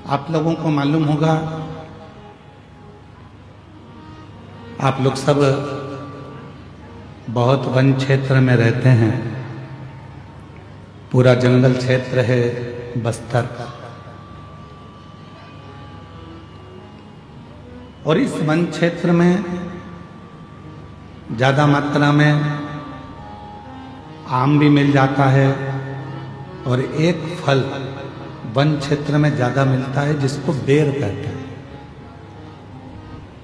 आप लोगों को मालूम होगा, आप लोग सब बहुत वन क्षेत्र में रहते हैं। पूरा जंगल क्षेत्र है बस्तर, और इस वन क्षेत्र में ज़्यादा मात्रा में आम भी मिल जाता है, और एक फल वन क्षेत्र में ज़्यादा मिलता है जिसको बेर कहते हैं।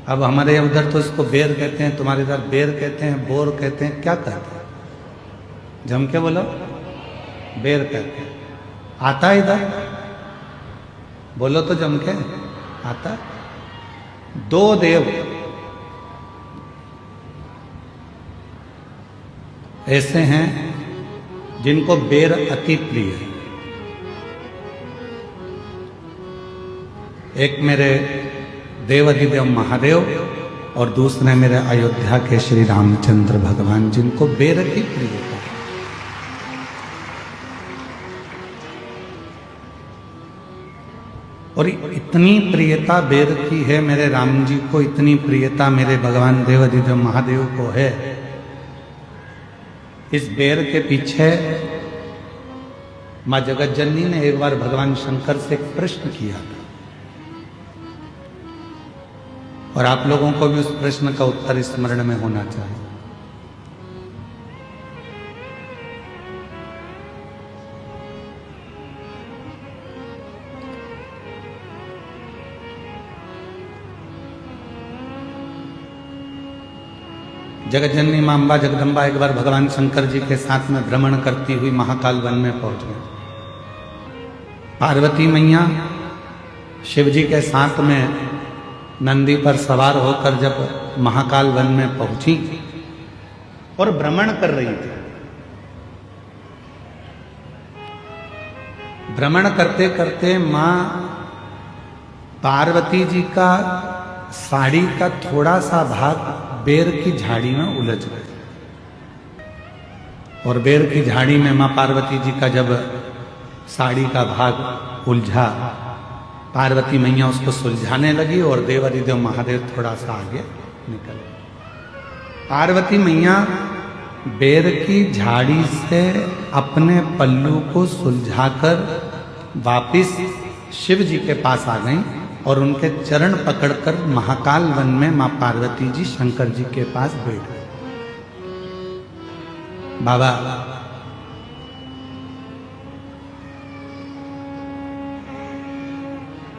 अब हमारे उधर तो इसको बेर कहते हैं, तुम्हारे इधर बेर कहते हैं, बोर कहते हैं, क्या कहते हैं? जम के बोलो, बेर कहते हैं। आता है इधर? बोलो तो जम के आता। दो देव ऐसे हैं जिनको बेर अति प्रिय है। एक मेरे देवाधिदेव महादेव और दूसरे मेरे अयोध्या के श्री रामचंद्र भगवान, जिनको बेर की प्रियता। और इतनी प्रियता बेर की है मेरे राम जी को, इतनी प्रियता मेरे भगवान देवाधिदेव महादेव को है। इस बेर के पीछे मां जगत जननी ने एक बार भगवान शंकर से एक प्रश्न किया था, और आप लोगों को भी उस प्रश्न का उत्तर स्मरण में होना चाहिए। जगत जननी मां अम्बा जगदम्बा एक बार भगवान शंकर जी के साथ में भ्रमण करती हुई महाकाल वन में पहुंच गए। पार्वती मैया शिव जी के साथ में नंदी पर सवार होकर जब महाकाल वन में पहुंची और भ्रमण कर रही थी, भ्रमण करते करते मां पार्वती जी का साड़ी का थोड़ा सा भाग बेर की झाड़ी में उलझ गए, और बेर की झाड़ी में मां पार्वती जी का जब साड़ी का भाग उलझा, पार्वती मैया उसको सुलझाने लगी और देवाधिदेव महादेव थोड़ा सा आगे निकल गए। पार्वती मैया बेर की झाड़ी से अपने पल्लू को सुलझाकर वापिस शिव जी के पास आ गईं और उनके चरण पकड़कर महाकाल वन में मां पार्वती जी शंकर जी के पास बैठ गए। बाबा,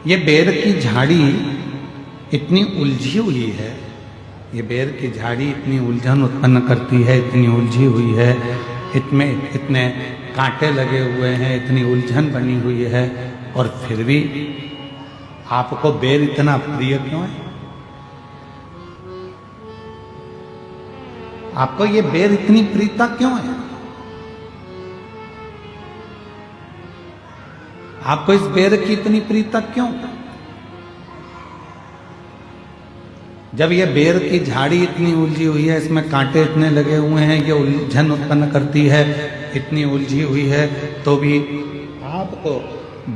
ये बेर की झाड़ी इतनी उलझी हुई है, ये बेर की झाड़ी इतनी उलझन उत्पन्न करती है, इतनी उलझी हुई है, इसमें इतने कांटे लगे हुए हैं, इतनी उलझन बनी हुई है, और फिर भी आपको बेर इतना प्रिय क्यों है? आपको ये बेर इतनी प्रियता क्यों है? आपको इस बेर की इतनी प्रियता क्यों? जब ये बेर की झाड़ी इतनी उलझी हुई है, इसमें कांटे इतने लगे हुए हैं, ये उलझन उत्पन्न करती है, इतनी उलझी हुई है, तो भी आपको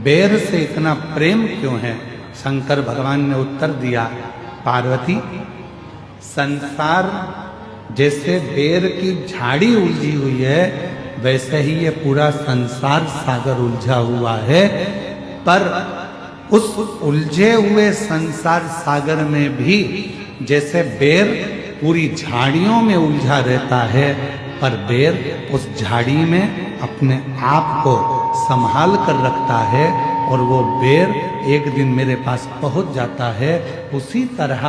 बेर से इतना प्रेम क्यों है? शंकर भगवान ने उत्तर दिया, पार्वती, संसार जैसे बेर की झाड़ी उलझी हुई है, वैसे ही ये पूरा संसार सागर उलझा हुआ है, पर उस उलझे हुए संसार सागर में भी जैसे बेर पूरी झाड़ियों में उलझा रहता है, पर बेर उस झाड़ी में अपने आप को संभाल कर रखता है, और वो बेर एक दिन मेरे पास पहुंच जाता है। उसी तरह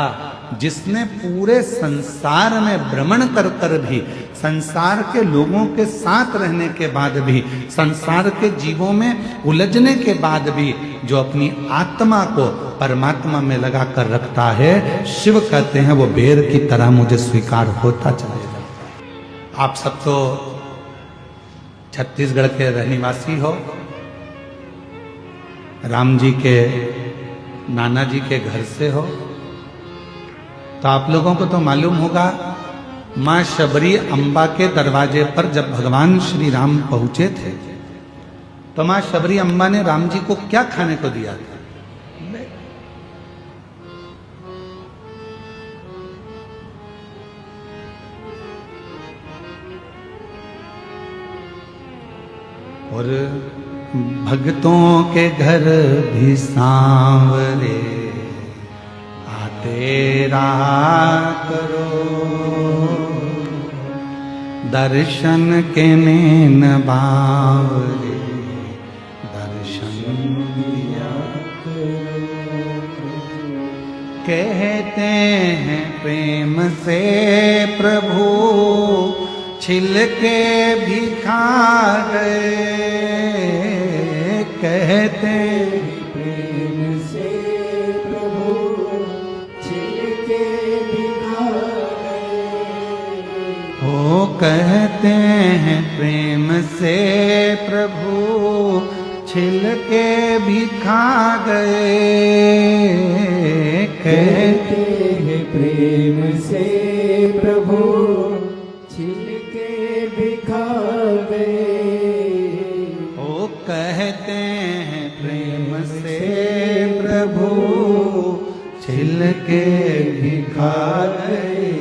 जिसने पूरे संसार में भ्रमण कर कर भी, संसार के लोगों के साथ रहने के बाद भी, संसार के जीवों में उलझने के बाद भी, जो अपनी आत्मा को परमात्मा में लगा कर रखता है, शिव कहते हैं वो बेर की तरह मुझे स्वीकार होता चला जाता है। आप सब तो छत्तीसगढ़ के रहनिवासी हो, राम जी के नाना जी के घर से हो, तो आप लोगों को तो मालूम होगा, मां शबरी अम्बा के दरवाजे पर जब भगवान श्री राम पहुंचे थे, तो मां शबरी अम्बा ने राम जी को क्या खाने को दिया था? और भक्तों के घर भी सांवरे आते रहा करो, दर्शन के नैन बावरे दर्शन दिया करो। कहते हैं प्रेम से प्रभु छिलके भी खा गए, कहते प्रेम से प्रभु छिलके भी खा गए। ओ कहते हैं प्रेम से प्रभु छिलके भी खा गए, कहते हैं प्रेम से प्रभु छिलके भी खा गए। ओ कहते हैं प्रेम से प्रभु छिलके भी खा गए,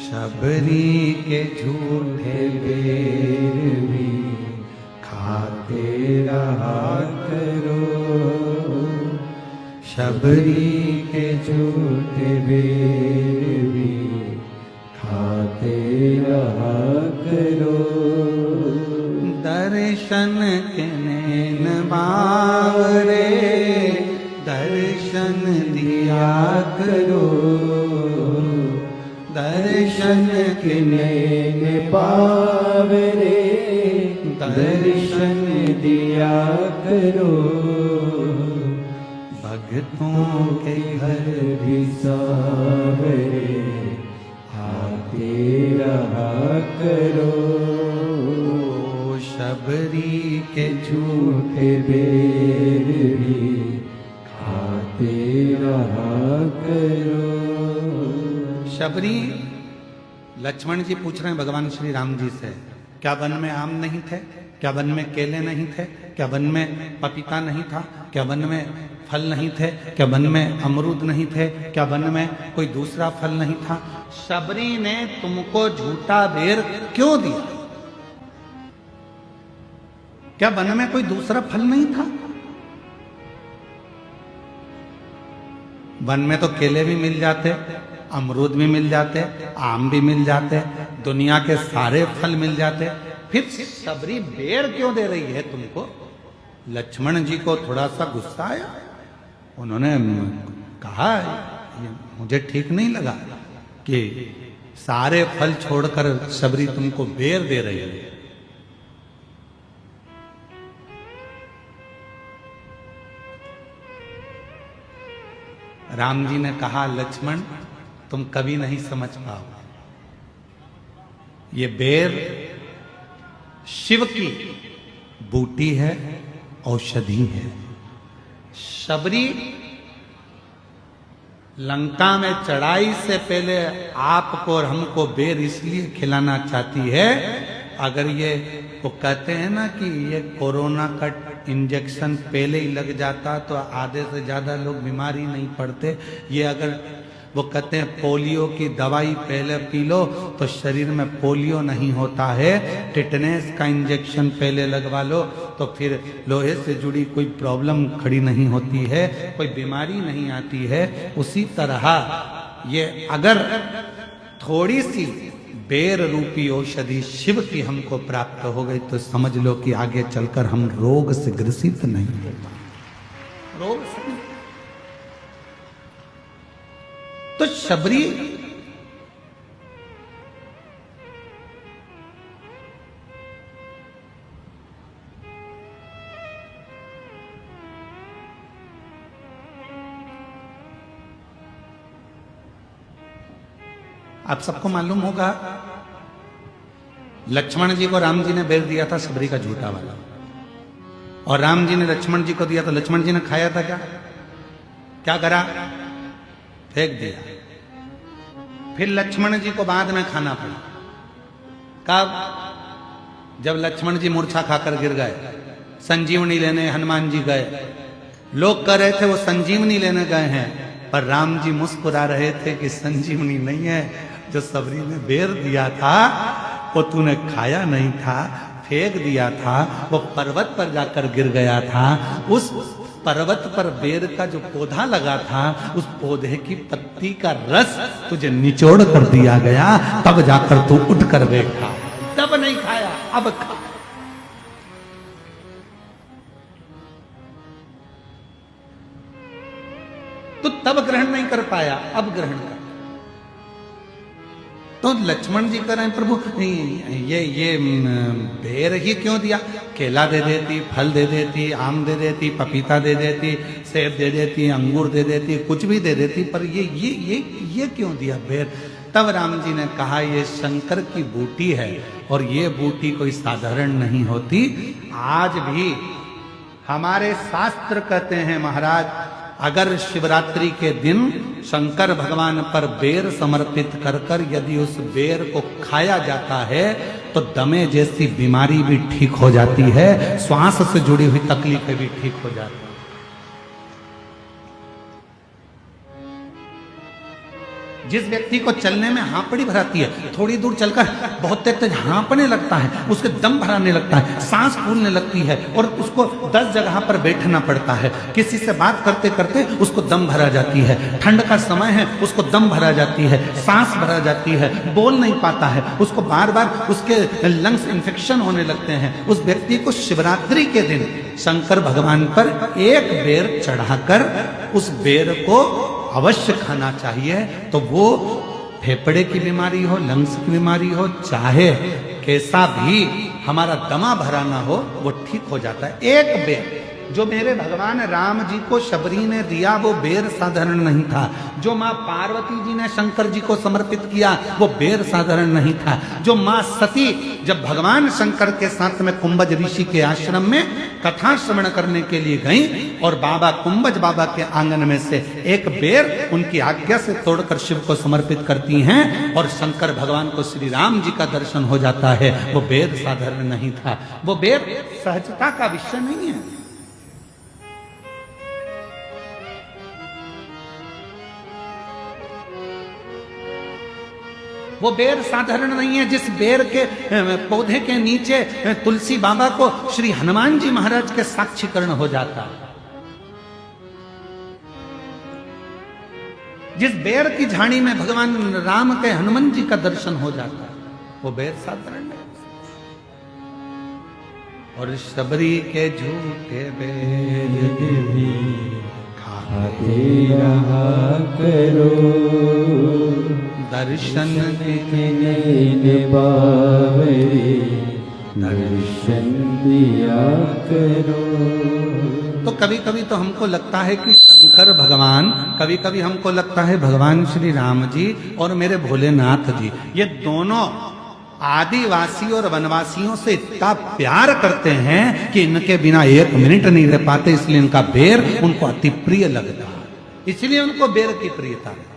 शबरी के झूठे बेर भी खाते रहा करो, शबरी के झूठे बेर भी खाते रहा करो। दर्शन के नैन बावरे दर्शन दिया करो, दर्शन के नैन बावरे दर्शन दिया करो। भक्तों के घर भी सांवरे आते रहा करो, शबरी के झूठे बेर भी खाते रहा करो। शबरी लक्ष्मण जी पूछ रहे हैं भगवान श्री राम जी से, क्या वन में आम नहीं थे, क्या वन में केले नहीं थे, क्या वन में पपीता नहीं था, क्या वन में फल नहीं थे, क्या वन में अमरूद नहीं थे, क्या वन में कोई दूसरा फल नहीं था, शबरी ने तुमको झूठा बेर क्यों दिया? क्या वन में कोई दूसरा फल नहीं था? वन में तो केले भी मिल जाते, अमरूद भी मिल जाते, आम भी मिल जाते, दुनिया के सारे फल मिल जाते, फिर शबरी बेर क्यों दे रही है तुमको? लक्ष्मण जी को थोड़ा सा गुस्सा आया, उन्होंने कहा ये मुझे ठीक नहीं लगा कि सारे फल छोड़कर शबरी तुमको बेर दे रही है। राम जी ने कहा लक्ष्मण तुम कभी नहीं समझ पाओ, ये बेर शिव की बूटी है, औषधि है। शबरी लंका में चढ़ाई से पहले आपको और हमको बेर इसलिए खिलाना चाहती है, अगर ये वो कहते हैं ना कि ये कोरोना का इंजेक्शन पहले ही लग जाता तो आधे से ज्यादा लोग बीमार ही नहीं पड़ते। ये अगर वो कहते हैं पोलियो की दवाई पहले पी लो तो शरीर में पोलियो नहीं होता है, टिटनेस का इंजेक्शन पहले लगवा लो तो फिर लोहे से जुड़ी कोई प्रॉब्लम खड़ी नहीं होती है, कोई बीमारी नहीं आती है। उसी तरह ये अगर थोड़ी सी बेर रूपी औषधि शिव की हमको प्राप्त हो गई तो समझ लो कि आगे चलकर हम रोग से ग्रसित नहीं होगा, रोग से नहीं। तो शबरी आप सबको मालूम होगा लक्ष्मण जी को राम जी ने बेर दिया था शबरी का झूठा वाला, और राम जी ने लक्ष्मण जी को दिया तो लक्ष्मण जी ने खाया था क्या करा? फेंक दिया। फिर लक्ष्मण जी को बाद में खाना पड़ा। कब? जब लक्ष्मण जी मूर्छा खाकर गिर गए, संजीवनी लेने हनुमान जी गए, लोग कह रहे थे वो संजीवनी लेने गए हैं, पर राम जी मुस्कुरा रहे थे कि संजीवनी नहीं है, जो सबरी ने बेर दिया था वो तूने खाया नहीं था, फेंक दिया था, वो पर्वत पर जाकर गिर गया था। उस पर्वत पर बेर का जो पौधा लगा था, उस पौधे की पत्ती का रस तुझे निचोड़ कर दिया गया, तब जाकर तू उठ कर देखा। तब नहीं खाया, अब खा। तो तब ग्रहण नहीं कर पाया, अब ग्रहण कर। तो लक्ष्मण जी कह रहे हैं प्रभु ये बेर ही क्यों दिया? केला दे देती, फल दे देती, आम दे देती, पपीता दे देती, सेब दे देती, अंगूर दे देती, कुछ भी दे देती, पर ये क्यों दिया बेर? तब राम जी ने कहा ये शंकर की बूटी है और ये बूटी कोई साधारण नहीं होती। आज भी हमारे शास्त्र कहते हैं महाराज, अगर शिवरात्रि के दिन शंकर भगवान पर बेर समर्पित कर कर यदि उस बेर को खाया जाता है तो दमे जैसी बीमारी भी ठीक हो जाती है, श्वास से जुड़ी हुई तकलीफें भी ठीक हो जाती है। जिस व्यक्ति को चलने में हाँपड़ी भराती है, थोड़ी दूर चलकर बहुत तेज हाँपने लगता है, उसके दम भराने लगता है, सांस फूलने लगती है और उसको 10 जगह पर बैठना पड़ता है। किसी से बात करते करते उसको दम भरा जाती है, ठंड का समय है उसको दम भरा जाती है, सांस भरा जाती है, बोल नहीं पाता है, उसको बार बार उसके लंग्स इन्फेक्शन होने लगते हैं। उस व्यक्ति को शिवरात्रि के दिन शंकर भगवान पर एक बेर चढ़ाकर उस बेर को अवश्य खाना चाहिए। तो वो फेफड़े की बीमारी हो, लंग्स की बीमारी हो, चाहे कैसा भी हमारा दमा भरा ना हो, वो ठीक हो जाता है। एक बेर जो मेरे भगवान राम जी को शबरी ने दिया वो बेर साधारण नहीं था। जो माँ पार्वती जी ने शंकर जी को समर्पित किया वो बेर साधारण नहीं था। जो माँ सती जब भगवान शंकर के साथ में कुंभज ऋषि के आश्रम में कथा श्रवण करने के लिए गई और बाबा कुंभज बाबा के आंगन में से एक बेर उनकी आज्ञा से तोड़कर शिव को समर्पित करती हैं और शंकर भगवान को श्री राम जी का दर्शन हो जाता है, वो बेर साधारण नहीं था। वो बेर सहजता का विषय नहीं है। वो बेर साधारण नहीं है। जिस बेर के पौधे के नीचे तुलसी बाबा को श्री हनुमान जी महाराज के साक्षीकरण हो जाता है, जिस बेर की झाड़ी में भगवान राम के हनुमान जी का दर्शन हो जाता है, वो बेर साधारण नहीं। और शबरी के झूठे बेर भी खाते रहा करो, दर्शन के बावरे दर्शन दिया करो। तो कभी कभी तो हमको लगता है कि शंकर भगवान, कभी कभी हमको लगता है भगवान श्री राम जी और मेरे भोलेनाथ जी, ये दोनों आदिवासी और वनवासियों से इतना प्यार करते हैं कि इनके बिना एक मिनट नहीं रह पाते, इसलिए इनका बेर उनको अति प्रिय लगता है, इसलिए उनको बेर की प्रियता है।